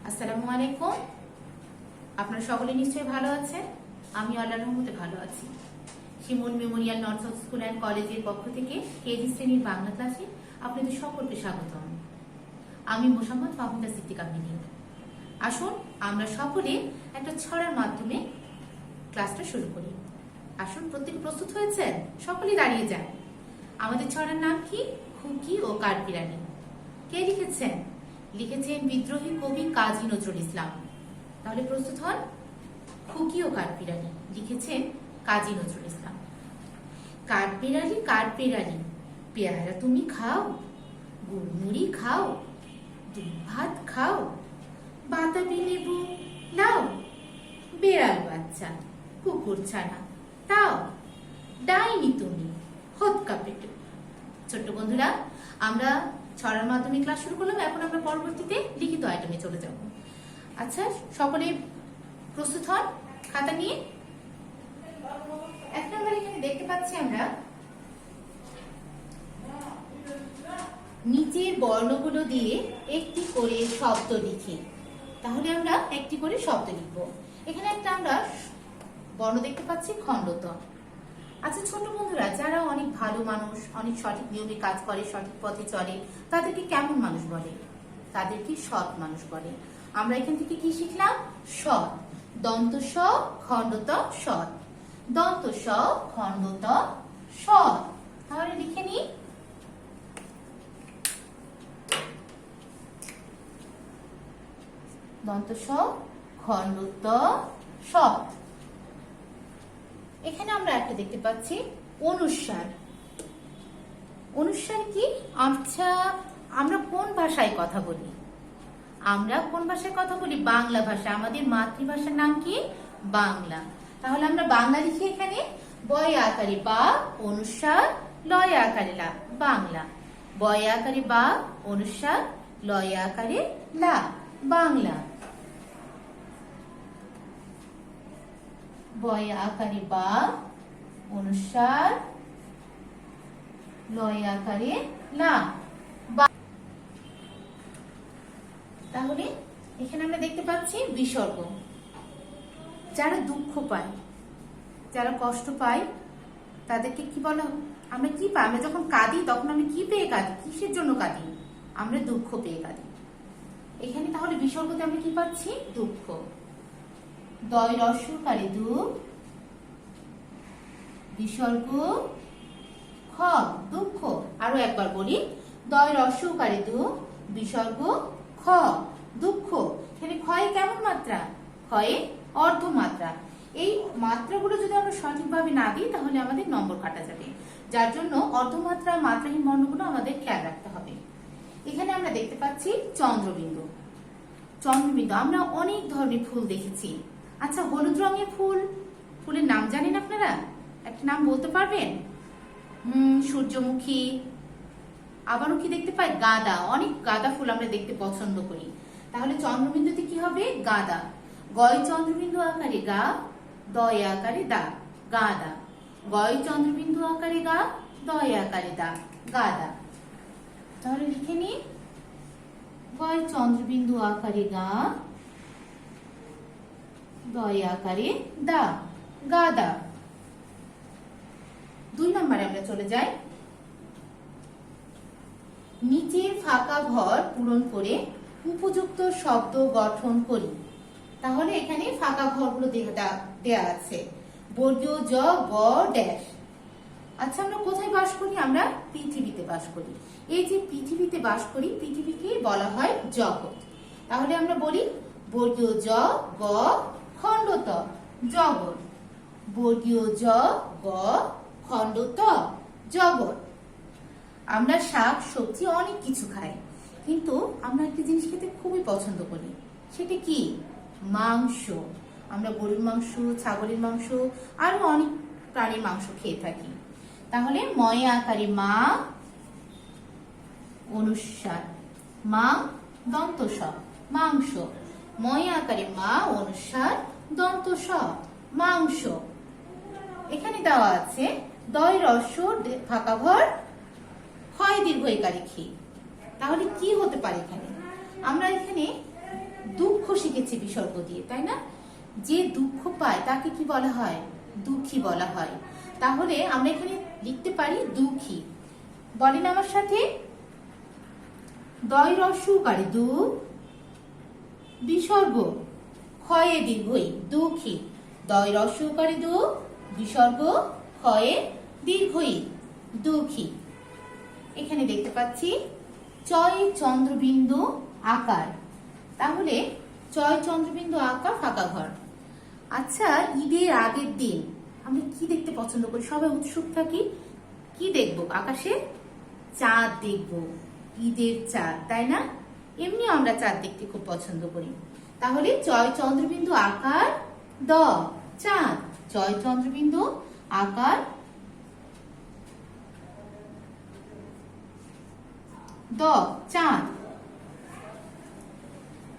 আসসালামু আলাইকুম। আপনারা সকলে নিশ্চয়ই ভালো আছেন। আমি আল্লাহর রহমতে ভালো আছি। Shimul memorial north south school and কলেজের পক্ষ থেকে কেজি শ্রেণীর বাংলা ক্লাসে আপনাদের সকলকে স্বাগতম। আমি মোসাম্মদ ফাহমিদা সিদ্দিকা মিনি। আসুন আমরা সকলে একটা ছড়ার মাধ্যমে ক্লাসটা শুরু করি। আসুন, প্রত্যেকে প্রস্তুত হয়েছেন? সকলে দাঁড়িয়ে যান। আমাদের ছড়ার নাম কি? খুকি ও কাঠবিড়ালি। কে লিখেছেন? লিখেছেন বিদ্রোহী কবি কাজী নজরুল ইসলাম। তাহলে প্রস্তুত হন। খুকি ও কাঠবিড়ালি লিখেছেন কাজী নজরুল ইসলাম। কাঠবিড়ালি কাঠবিড়ালি, পেয়ারা তুমি খাও, গুড়মুড়ি খাও, দুধ ভাত খাও, বাতাবি লেবু নাও, বেড়াল বাচ্চা কুকুর ছানা তাও, ডাইনি তুমি হতকা পেটে। ছোট্ট বন্ধুরা, আমরা ছড়ার মাধ্যমে ক্লাস শুরু করলাম। এখন আমরা পরবর্তীতে লিখিত আইটেমে চলে যাব। আচ্ছা, সকলে প্রস্তুত হন খাতা নিয়ে। এক নম্বর এখানে দেখতে পাচ্ছি আমরা নিচের বর্ণগুলো দিয়ে একটি করে শব্দ লিখি। তাহলে আমরা একটি করে শব্দ লিখব। এখানে একটা আমরা বর্ণ দেখতে পাচ্ছি খণ্ডত। আচ্ছা ছোট বন্ধুরা, যারা অনেক ভালো মানুষ, অনেক সঠিক নিয়মে কাজ করে, সঠিক পথে চলে, তাদেরকে কেমন মানুষ বলে? তাদেরকে সৎ মানুষ বলে। আমরা এখান থেকে কি শিখলাম? সৎ। দন্ত স খণ্ডত সৎ। দন্ত স খণ্ডত সৎ। তাহলে লিখে নি। দন্ত স খণ্ডত সৎ। এখানে আমরা একটা দেখতে পাচ্ছি অনুস্বার। অনুস্বার কি? আচ্ছা, আমরা কোন ভাষায় কথা বলি? আমরা কোন ভাষায় কথা বলি? বাংলা ভাষা। আমাদের মাতৃভাষার নাম কি? বাংলা। তাহলে আমরা বাংলা লিখি এখানে বয় আকারে বা, অনুস্বার লয় আকারে লা, বাংলা। বয় আকারে বা, অনুস্বার লয় আকারে লা, বাংলা। বয় আকারে বা, অনুস্বার লয় আকারে লা। তাহলে এখানে আমরা দেখতে পাচ্ছি বিসর্গ। যারা দুঃখ পায়, যারা কষ্ট পায়, তাদেরকে কি বলা? আমরা কি পাই? আমরা যখন কাঁদি তখন আমরা কি পেয়ে কাঁদি? কিসের জন্য কাঁদি? আমরা দুঃখ পেয়ে কাঁদি। এখানে তাহলে বিসর্গতে আমরা কি পাচ্ছি? দুঃখ। দয় রস্যকারে দু, বিসর্গ খ, দুঃখ। আরো একবার বলি, দয় রস্যকারে দু, বিসর্গ খ, দুঃখ। এখানে ক্ষয়ে কেমন মাত্রা? ক্ষয়ে অর্ধ মাত্রা। এই মাত্রাগুলো যদি আমরা সঠিকভাবে না দিই তাহলে আমাদের নম্বর কাটা যাবে। যার জন্য অর্ধমাত্রা, মাত্রাহীন বর্ণগুলো আমাদের খেয়াল রাখতে হবে। এখানে আমরা দেখতে পাচ্ছি চন্দ্রবিন্দু। চন্দ্রবিন্দু আমরা অনেক ধরনের ফুল দেখেছি। আচ্ছা, হলুদ রঙের ফুল, ফুলের নাম জানেন আপনারা? একটা নাম বলতে পারবেন? সূর্যমুখী। আবারও কি দেখতে পাই? গাঁদা। অনেক গাঁদা ফুল আমরা দেখতে পছন্দ করি। তাহলে চন্দ্রবিন্দুতে কি হবে? গাঁদা। গয় চন্দ্রবিন্দু আকারে গা, দয় আকারে দা, গাঁদা। গয় চন্দ্রবিন্দু আকারে গা, দয় আকারে দা, গাঁদা। তাহলে লিখে নি, গয় চন্দ্রবিন্দু আকারে গা, দয় আকারে দা, গাঁদা। 2 নম্বরে আমরা চলে যাই। নিচের ফাঁকা ঘর পূরণ করে উপযুক্ত শব্দ গঠন করি। তাহলে এখানে ফাঁকা ঘরগুলো দেয়া আছে। বর্গীয় জ, ব, ড্যাশ। আচ্ছা, আমরা কোথায় বাস করি? আমরা পৃথিবীতে বাস করি। এই যে পৃথিবীতে বাস করি, পৃথিবীকে বলা হয় জগৎ। তাহলে আমরা বলি বর্গীয় জ, গ, খণ্ডত জগৎ। বর্গীয় জ, গ, খণ্ডত জগৎ। আমরা শাক সবজি অনেক কিছু খাই, কিন্তু আমরা একটা জিনিস খেতে খুবই পছন্দ করি। সেটা কি? মাংস। আমরা গরুর মাংস, ছাগলের মাংস, আরো অনেক প্রাণীর মাংস খেয়ে থাকি। তাহলে ময় আকারে মা, অনুস্বার মা, দন্ত স, মাংস। ময় আকারে মা, অনুস্বার দন্ত স, মাংস। এখানে দেওয়া আছে দয় রস্য ফাঁকা ঘর, ক্ষয় দীর্ঘ একারে খি। তাহলে কি হতে পারে এখানে? আমরা এখানে দুঃখ শিখেছি বিসর্গ দিয়ে, তাই না? যে দুঃখ পায় তাকে কি বলা হয়? দুঃখী বলা হয়। তাহলে আমরা এখানে লিখতে পারি দুঃখী। বলেন আমার সাথে, দয় রস্য উকারে দু, বিসর্গ ক্ষয়ে দীর্ঘই, দুঃখী। দয় রস্য উকারে দু, বিসর্গ ক্ষয়ে দীর্ঘই, দুঃখী। এখানে দেখতে পাচ্ছি চয় চন্দ্রবিন্দু আকার। তাহলে চয় চন্দ্রবিন্দু আকার ফাঁকা ঘর। আচ্ছা, ঈদের আগের দিন আমরা কি দেখতে পছন্দ করি? সবাই উৎসুক থাকি। কি দেখবো? আকাশে চাঁদ দেখবো, ঈদের চাঁদ, তাই না? এমনি আমরা চাঁদ দেখতে খুব পছন্দ করি। তাহলে চয় চন্দ্রবিন্দু আকার দ চাঁদ, চয় চন্দ্রবিন্দু আকার দ চাঁদ।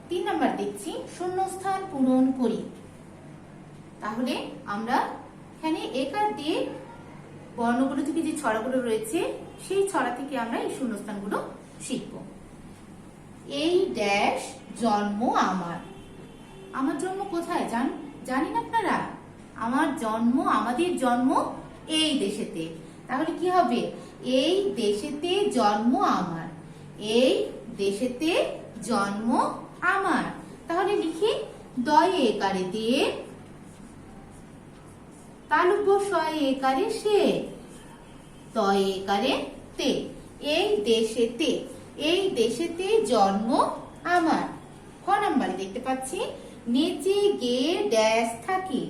3 নাম্বার দেখছি শূন্যস্থান পূরণ করি। তাহলে আমরা এখানে একার দিয়ে বর্ণগুলো থেকে যে ছড়াগুলো রয়েছে সেই ছড়া থেকে আমরা এই শূন্যস্থানগুলো শিখব। এই ড্যাশ জন্ম আমার। আমার জন্ম কোথায় জানেন আপনারা? আমার জন্ম, আমাদের জন্ম এই দেশেতে। তাহলে কি হবে? এই দেশেতে জন্ম আমার, এই দেশেতে জন্ম আমার। তাহলে লিখি দয়ে একারে দিয়ে, তালব্য শয়ে একারে সে, তয়ে একারে তে, এই দেশেতে, এই দেশেতে জন্ম আমার। খ নাম্বারে দেখতে পাচ্ছি নেচে গিয়ে ড্যাশ থাকি।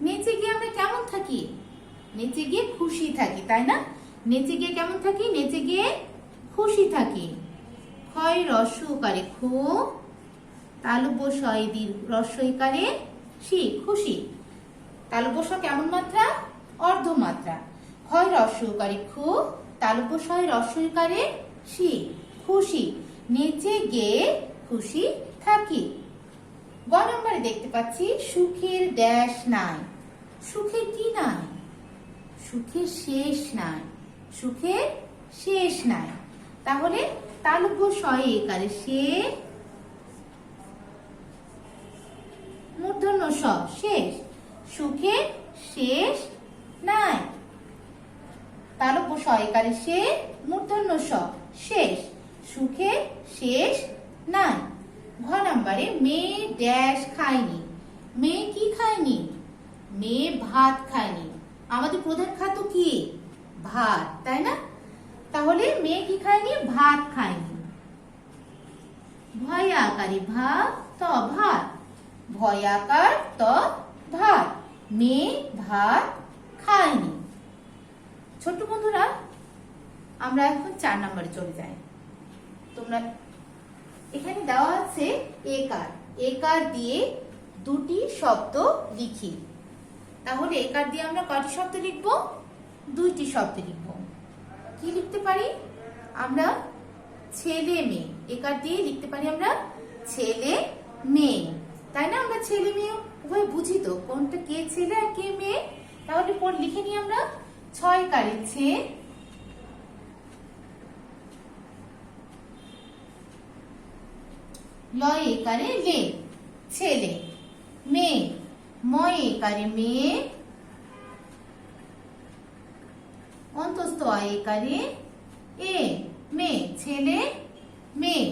নেচে গিয়ে আমরা কেমন থাকি? নেচে গিয়ে খুশি থাকি, তাই না? নেচে গিয়ে কেমন থাকি? নেচে গিয়ে খুশি থাকি। ক্ষয় রস্য উকারে খু, তালব্য শয়ে দীর্ঘ রস্য ইকারে সি, খুশি। তালব্য শ কেমন মাত্রা? অর্ধমাত্রা। ক্ষয় রস্য উকারে খু, তালব্য শয়ে রস্য ইকারে সি, খুশি। নেচে গিয়ে খুশি থাকি। গ নম্বরে দেখতে পাচ্ছি সুখের ড্যাশ নাই। সুখের কি নাই? সুখের শেষ নাই, সুখের শেষ নাই। তাহলে তালব্য শয়ে একারে সে, মূর্ধন্য স, শেষ। সুখের শেষ নাই। তালব্য শ একারে সে, মূর্ধন্য স, শেষ। সুখের শেষ নাই। ঘ নাম্বারে মেয়ে ড্যাশ খায়নি। মেয়ে কি খায়নি? মেয়ে ভাত খায়নি। আমাদের প্রধান খাদ্য কি? ভাত, তাই না? তাহলে মেয়ে কি খায়নি? ভাত খায়নি। ভয় আকারে ভা ত ভাত, ভয় আকার ত ভাত, মেয়ে ভাত খায়নি। ছোট্ট বন্ধুরা, আমরা এখন 4 নম্বরে চলে যাই। তোমরা এখানে দেওয়া আছে একার। একার দিয়ে দুটি শব্দ লিখি। তাহলে একার দিয়ে আমরা কয়টি শব্দ লিখবো? 2টি শব্দ লিখবো। কি লিখতে পারি আমরা? ছেলে মেয়ে। একার দিয়ে লিখতে পারি আমরা ছেলে মেয়ে, তাই না? আমরা ছেলে মেয়ে উভয় বুঝি তো, কোনটা কে ছেলে আর কে মেয়ে। তাহলে লিখে নিই আমরা 6 কারে ছে, লয় একারে লে, ছেলে। মেয়ে, ময় একারে মেয়ে, অন্তস্থ অয় একারে এ, মেয়ে, ছেলে মেয়ে।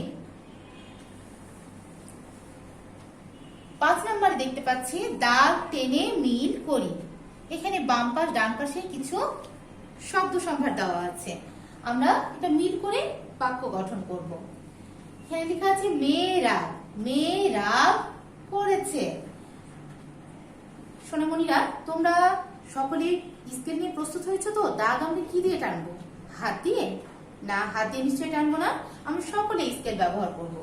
5 নম্বরে দেখতে পাচ্ছি দাগ টেনে মিল করি। এখানে বাম পাশ ডান পাশে কিছু শব্দ সম্ভার দেওয়া আছে। আমরা এটা মিল করে বাক্য গঠন করব। এখানে লেখা আছে মেয়েরা, মেয়েরা করেছে। সোনামণিরা, তোমরা সকলে স্কেল নিয়ে প্রস্তুত হয়েছো তো? দাগ আমরা কি দিয়ে টানবো? হাত দিয়ে? না, হাত দিয়ে নিশ্চয়ই টানবো না। আমরা সকলে স্কেল ব্যবহার করব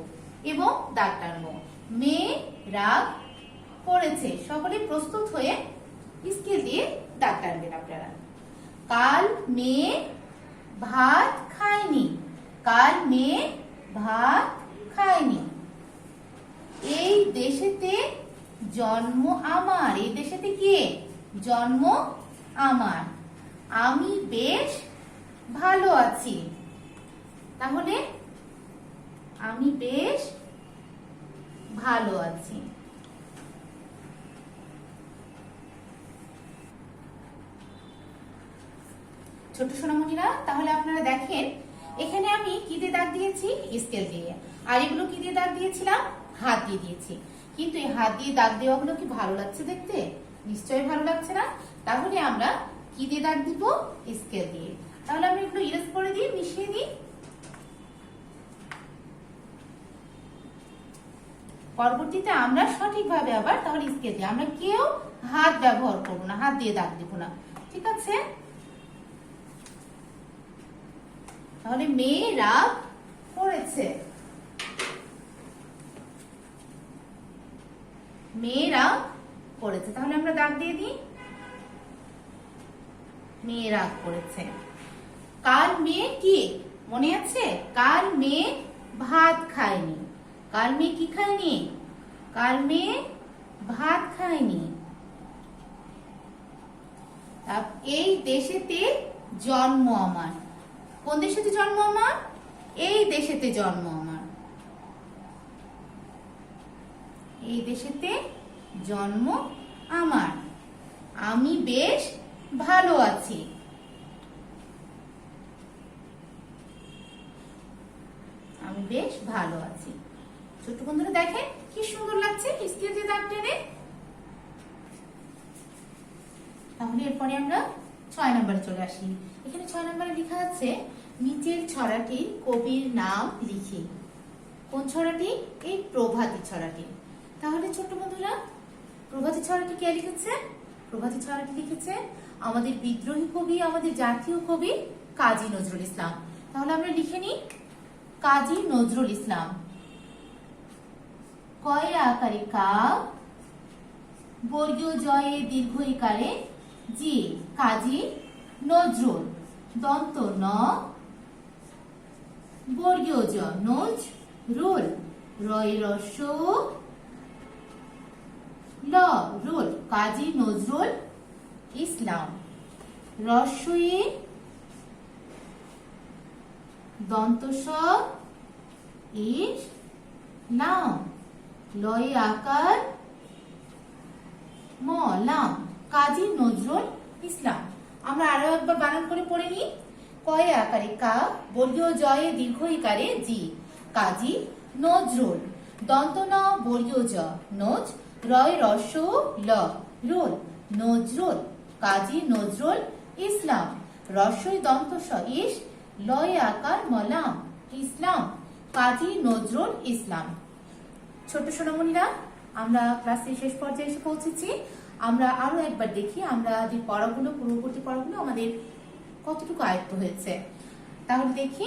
এবং দাগ টানবো। মেয়েরা করেছে। সকলে প্রস্তুত হয়ে স্কেল দিয়ে দাগ টানবেন আপনারা। কাল মেয়ে ভাত খায়নি। কাল মেয়ে ভাত খায়নি। এই দেশেতে জন্ম আমার। এই দেশেতে কে? জন্ম আমার। আমি বেশ ভালো আছি। তাহলে আমি বেশ ভালো আছি। ছোট সোনামণিরা, তাহলে আপনারা দেখেন এখানে আমি কি দিয়ে দাগ দিয়েছি? স্কেল দিয়ে। আর এগুলো কি দিয়ে দাগ দিয়েছিলাম? হাত দিয়ে দিয়েছি। কিন্তু এই হাত দিয়ে দাগ দেওয়াগুলো কি ভালো লাগছে দেখতে? নিশ্চয়ই ভালো লাগছে না। তাহলে আমরা কি দিয়ে দাগ দিব? স্কেল দিয়ে। তাহলে আমি এগুলো ইরেজ করে দিই, মিশিয়ে দিই। পরবর্তীতে আমরা সঠিকভাবে আবার তাহলে স্কেল দিয়ে, আমরা কেউ হাত ব্যবহার করবো না, হাত দিয়ে দাগ দিব না, ঠিক আছে? তাহলে মেয়ে রাগ করেছে, মেয়ে রাগ করেছে। তাহলে আমরা দাগ দিয়ে দিই, মেয়ে রাগ করেছে। কাল মেয়ে কি মনে আছে? কাল মেয়ে ভাত খায়নি। কাল মেয়ে কি খায়নি? কাল মেয়ে ভাত খায়নি। এই দেশেতে জন্ম আমার। কোন দেশেতে জন্ম আমার? এই দেশেতে জন্ম আমার। এই দেশেতে জন্ম আমার। আমি বেশ ভালো আছি। আমি বেশ ভালো আছি। ছোট্ট বন্ধুরা দেখেন কি সুন্দর লাগছে স্কেল দিয়ে দাগ টেনে। তাহলে এরপরে আমরা 6 নম্বরে চলে আসি। এখানে 6 নম্বরে লেখা আছে নিচের ছড়াটি কবির নাম লিখি। কোন ছড়াটি? এই প্রভাতী ছড়াটি। তাহলে ছোট্ট বন্ধুরা, প্রভাতী ছড়াটি কে লিখেছে? প্রভাতী ছড়াটি লিখেছে আমাদের বিদ্রোহী কবি, আমাদের জাতীয় কবি কাজী নজরুল ইসলাম। তাহলে আমরা লিখে নিই কাজী নজরুল ইসলাম। কয়ে আকারে কা, বর্গীয় জয়ে দীর্ঘ ইকারে জি, কাজী নজরুল। দন্ত ন, বর্গীয় জ, নজ রুল। রয় রস্য ল, রুল। কাজী নজরুল ইসলাম। রস্যই দন্ত স, ইস লাম। লয়ে আকার ম, লাম। কাজী নজরুল ইসলাম। আমরা আরো একবার বানান করে পড়ে নিই। কয়ে আকারে কা, বর্গীয় জয়ে দীর্ঘ ইকারে জি, কাজী নজরুল। দন্ত ন, বর্গীয় জ, নজ। রয় রস্য ল, রুল। নজরুল। কাজী নজরুল ইসলাম। রস্যই দন্ত স, ইস। লয়ে আকার মলাম, ইসলাম। কাজী নজরুল ইসলাম। ছোট সোনামণিরা, আমরা ক্লাসের শেষ পর্যায়ে এসে পৌঁছেছি। আমরা আরো একবার দেখি আমরা যে পড়াগুলো, পূর্ববর্তী পড়াগুলো আমাদের কতটুকু আয়ত্ত হয়েছে। তাহলে দেখি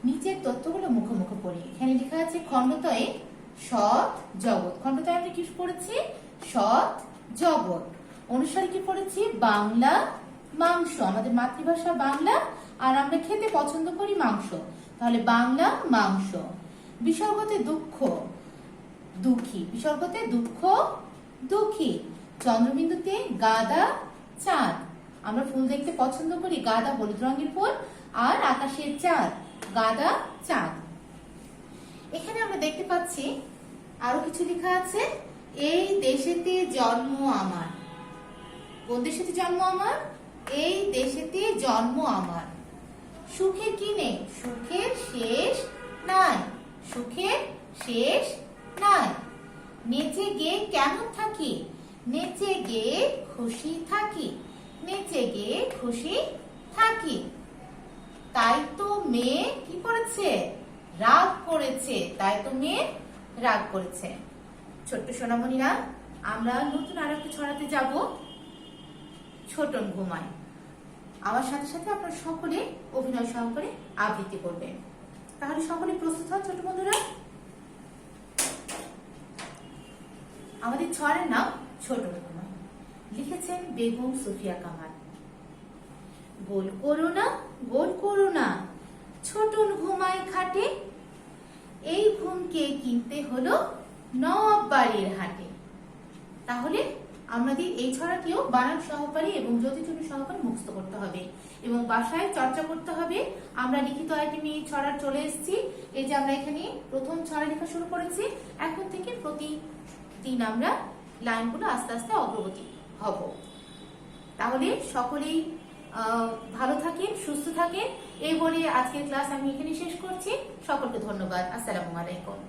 নিচের তথ্যগুলো মুখে মুখে পড়ি। এখানে লেখা আছে খণ্ডতয়ে সৎ জগৎ। খণ্ডতয়ে আমরা কি পড়েছি? সৎ জগৎ। অনুসারে কি পড়েছি? বাংলা মাংস। আমাদের মাতৃভাষা বাংলা আর আমরা খেতে পছন্দ করি মাংস। তাহলে বাংলা মাংস। বিসর্গতে দুঃখ দুঃখী। বিসর্গতে দুঃখ দুঃখী। চন্দ্রবিন্দুতে গাদা চাঁদ। আমরা ফুল দেখতে পছন্দ করি, গাদা হলুদ রঙের ফুল, আর আকাশের চাঁদ গাদা চাঁদ। এখানে আমরা দেখতে পাচ্ছি আরো কিছু লেখা আছে এই দেশেতে জন্ম আমার। কোন দেশেতে জন্ম আমার? এই দেশেতে জন্ম আমার। সুখে কি নেই? সুখের শেষ নাই। সুখের শেষ নাই। নেচে গে কেমন থাকি? নেচে গে খুশি থাকি। নেচে গে খুশি থাকি। তাই তো মেয়ে কি করেছে? রাগ করেছে। তাই তো মেয়ে রাগ করেছে। ছোট্ট সোনামণিরা, আমরা নতুন আর একটা ছড়াতে যাব, ছোটন ঘুমায়। আমার সাথে সাথে আপনারা সকলে অভিনয় সহকারে আবৃত্তি করবেন। তাহলে সকলে প্রস্তুত হন ছোট বন্ধুরা। আমাদের ছড়ার নাম ছোটন ঘুমায়। লিখেছেন বেগম সুফিয়া কামাল। গোল করো না, গোল করো না, ছোটন ঘুমায় খাটে। এই ঘুমকে কিনতে হলো নবাব বাড়ির হাটে। তাহলে আমাদের এই ছড়াটিও বানান সহকারে এবং জ্যোতিচুরি সহকারে মুখস্থ করতে হবে এবং বাসায় চর্চা করতে হবে। আমরা লিখিত আইটেমে এই ছড়া চলে এসেছি। এই যে আমরা এখানে প্রথম ছড়া লেখা শুরু করেছি, এখন থেকে প্রতিদিন আমরা লাইনগুলো আস্তে আস্তে অগ্রগতি হব। তাহলে সকলেই ভালো থাকেন, সুস্থ থাকেন। এই বলে আজকের ক্লাস আমি এখানে শেষ করছি। সকলকে ধন্যবাদ। আসসালামু আলাইকুম।